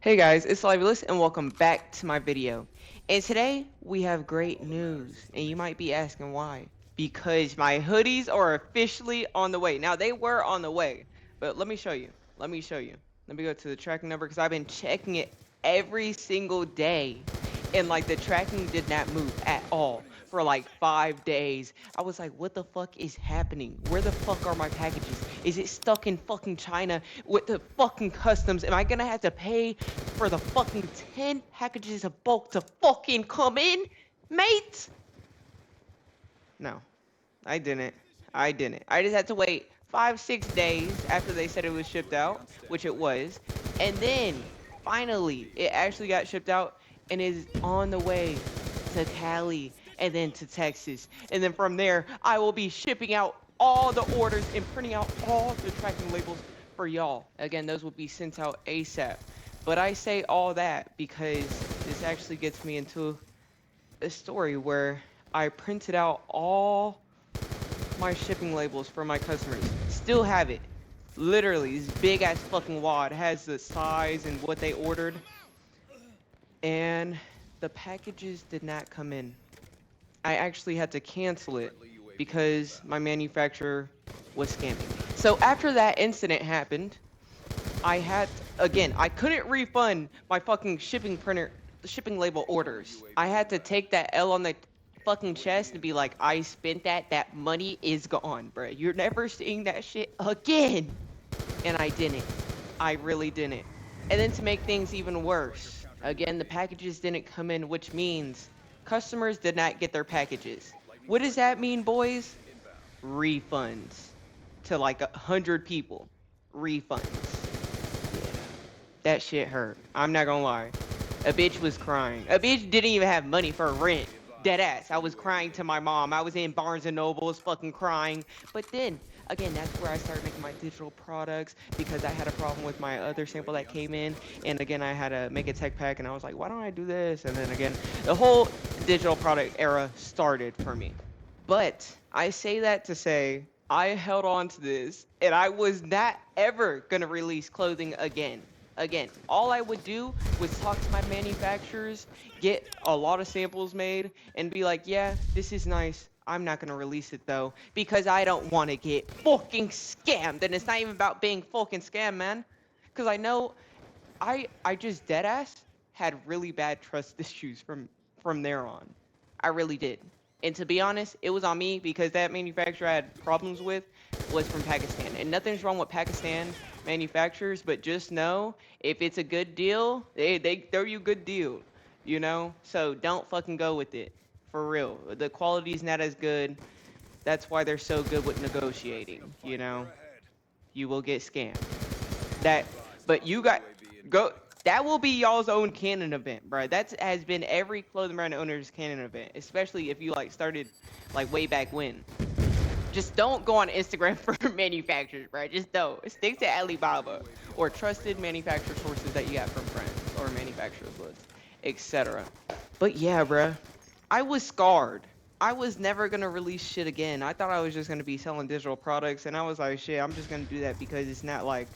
Hey guys, it's LivelyLys and welcome back to my video. And today we have great news, and you might be asking why. Because my hoodies are officially on the way. Now they were on the way, but let me show you. Let me show you. Let me go to the tracking number because I've been checking it every single day, and like the tracking did not move at all for like 5 days. I was like, what the fuck is happening? Where the fuck are my packages? Is it stuck in fucking China with the fucking customs? Am I gonna have to pay for the fucking 10 packages of bulk to fucking come in, mate? No, I didn't. I didn't. I just had to wait 5, 6 days after they said it was shipped out, which it was. And then finally, it actually got shipped out and is on the way to Cali and then to Texas. And then from there, I will be shipping out all the orders and printing out all the tracking labels for y'all. Again, those will be sent out ASAP. But I say all that because this actually gets me into a story where I printed out all my shipping labels for my customers. Still have it. Literally, this big ass fucking wad has the size and what they ordered. And the packages did not come in. I actually had to cancel it because my manufacturer was scamming me. So after that incident happened, I had, again, I couldn't refund my fucking shipping label orders. I had to take that L on the fucking chest and be like, I spent that money is gone, bro. You're never seeing that shit again. And I didn't. I really didn't. And then to make things even worse, again, the packages didn't come in, which means customers did not get their packages. What does that mean, boys? Refunds to like 100 people. Refunds. Yeah, that shit hurt. I'm not gonna lie. A bitch was crying. A bitch didn't even have money for rent. Dead ass. I was crying to my mom. I was in Barnes and Nobles fucking crying. But then, again, that's where I started making my digital products because I had a problem with my other sample that came in. And again, I had to make a tech pack and I was like, why don't I do this? And then again, the whole digital product era started for me. But I say that to say I held on to this and I was not ever going to release clothing again. Again, all I would do was talk to my manufacturers, get a lot of samples made, and be like, yeah, this is nice. I'm not going to release it though because I don't want to get fucking scammed. And it's not even about being fucking scammed, man. Because I know I just dead ass had really bad trust issues from there on. I really did. And to be honest, it was on me because that manufacturer I had problems with was from Pakistan. And nothing's wrong with Pakistan manufacturers, but just know if it's a good deal, they throw you a good deal, you know? So don't fucking go with it. For real. The quality's not as good. That's why they're so good with negotiating, you know? You will get scammed. That but you got go that will be y'all's own canon event, bro. That has been every clothing brand owner's canon event, especially if you like started like way back when. Just don't go on Instagram for manufacturers, bro. Just don't. Stick to Alibaba or trusted manufacturer sources that you got from friends or manufacturers lists, etc. But yeah, bro, I was scarred. I was never gonna release shit again. I thought I was just gonna be selling digital products, and I was like, shit, I'm just gonna do that because it's not like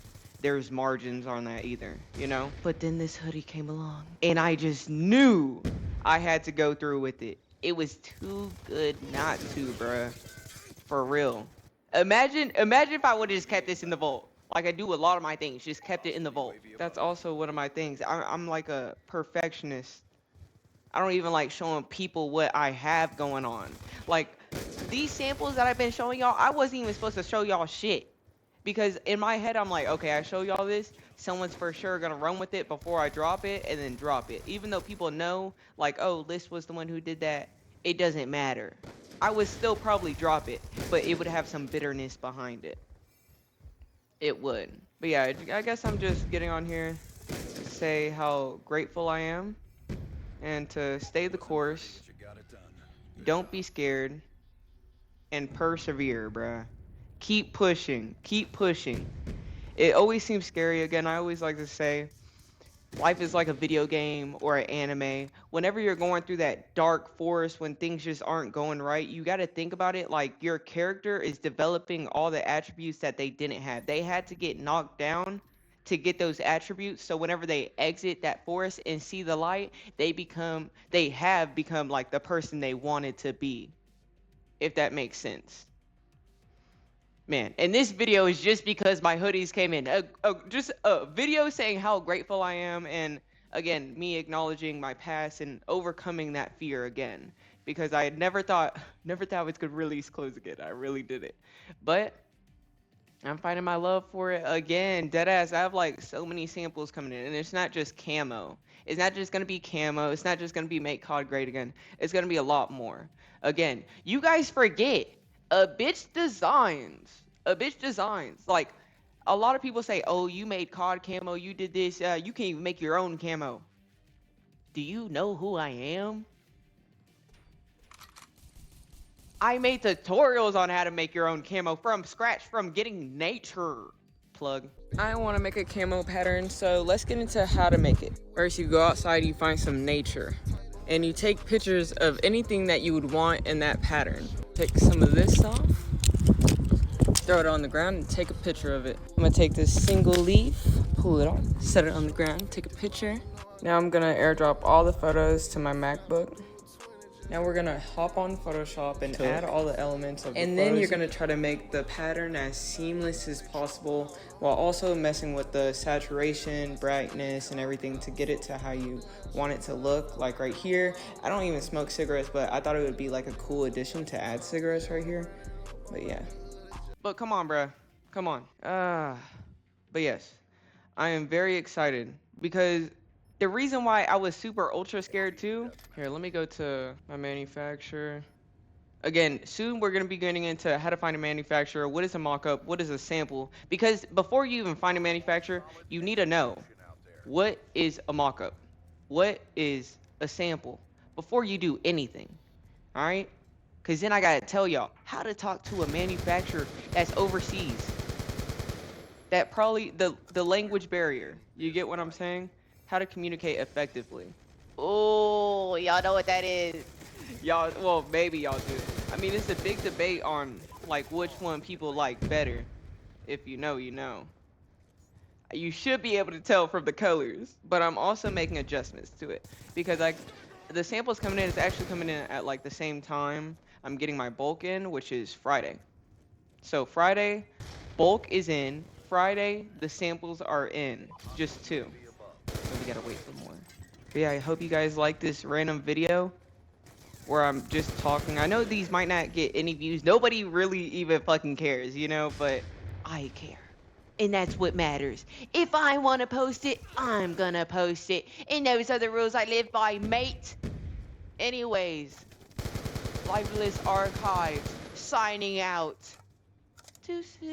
there's margins on that either, you know? But then this hoodie came along, and I just knew I had to go through with it. It was too good not to, bruh. For real. Imagine if I would have just kept this in the vault. Like I do with a lot of my things, just kept it in the vault. That's also one of my things. I'm like a perfectionist. I don't even like showing people what I have going on. Like these samples that I've been showing y'all, I wasn't even supposed to show y'all shit. Because in my head, I'm like, okay, I show y'all this. Someone's for sure gonna run with it before I drop it and then drop it. Even though people know, like, oh, Lys was the one who did that, it doesn't matter. I would still probably drop it, but it would have some bitterness behind it. It would. But yeah, I guess I'm just getting on here to say how grateful I am and to stay the course. Don't be scared and persevere, bruh. Keep pushing. Keep pushing. It always seems scary. Again, I always like to say life is like a video game or an anime. Whenever you're going through that dark forest when things just aren't going right, you got to think about it like your character is developing all the attributes that they didn't have. They had to get knocked down to get those attributes, so whenever they exit that forest and see the light, they have become like the person they wanted to be, if that makes sense. Man, and this video is just because my hoodies came in. Just a video saying how grateful I am, and again, me acknowledging my past and overcoming that fear again. Because I had never thought I was gonna release clothes again. I really didn't. But I'm finding my love for it again. Deadass, I have like so many samples coming in, and it's not just camo. It's not just gonna be camo. It's not just gonna be make COD great again. It's gonna be a lot more. Again, you guys forget, a bitch designs. A bitch designs. Like, a lot of people say, oh, you made COD camo, you did this, you can't even make your own camo. Do you know who I am? I made tutorials on how to make your own camo from scratch, from getting nature. Plug. I want to make a camo pattern, so let's get into how to make it. First, you go outside, you find some nature, and you take pictures of anything that you would want in that pattern. Take some of this off, throw it on the ground, and take a picture of it. I'm gonna take this single leaf, pull it off, set it on the ground, take a picture. Now I'm gonna airdrop all the photos to my MacBook. Now we're gonna hop on Photoshop and add all the elements of the photos. And then you're gonna try to make the pattern as seamless as possible while also messing with the saturation, brightness, and everything to get it to how you want it to look. Like right here, I don't even smoke cigarettes, but I thought it would be like a cool addition to add cigarettes right here. But yeah. But come on, bruh. Come on. But yes, I am very excited because the reason why I was super ultra scared too. Here, let me go to my manufacturer. Again, soon we're going to be getting into how to find a manufacturer, what is a mock-up, what is a sample. Because before you even find a manufacturer, you need to know, what is a mock-up? What is a sample? Before you do anything, all right? Because then I got to tell y'all how to talk to a manufacturer that's overseas. That probably, the language barrier. You get what I'm saying? How to communicate effectively. Oh, y'all know what that is. Y'all, well, maybe y'all do. I mean, it's a big debate on, like, which one people like better. If you know, you know. You should be able to tell from the colors. But I'm also making adjustments to it. Because the samples coming in is actually coming in at, like, the same time I'm getting my bulk in, which is Friday. So Friday, bulk is in. Friday, the samples are in. Just 2. So we gotta wait for more. But yeah, I hope you guys like this random video where I'm just talking. I know these might not get any views. Nobody really even fucking cares, you know, but I care. And that's what matters. If I want to post it, I'm gonna post it. And those are the rules I live by, mate. Anyways, LivelyLysArchives signing out. Deuces.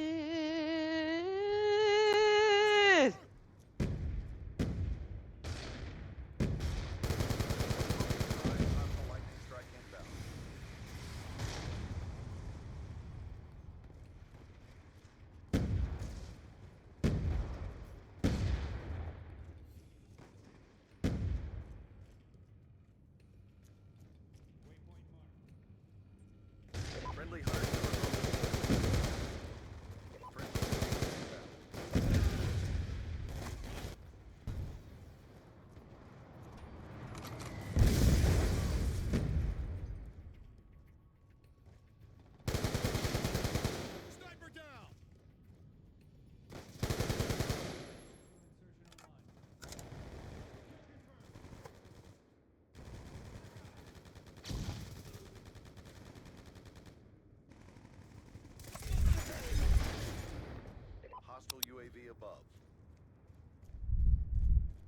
Friendly hard. Sniper down. Hostile UAV above.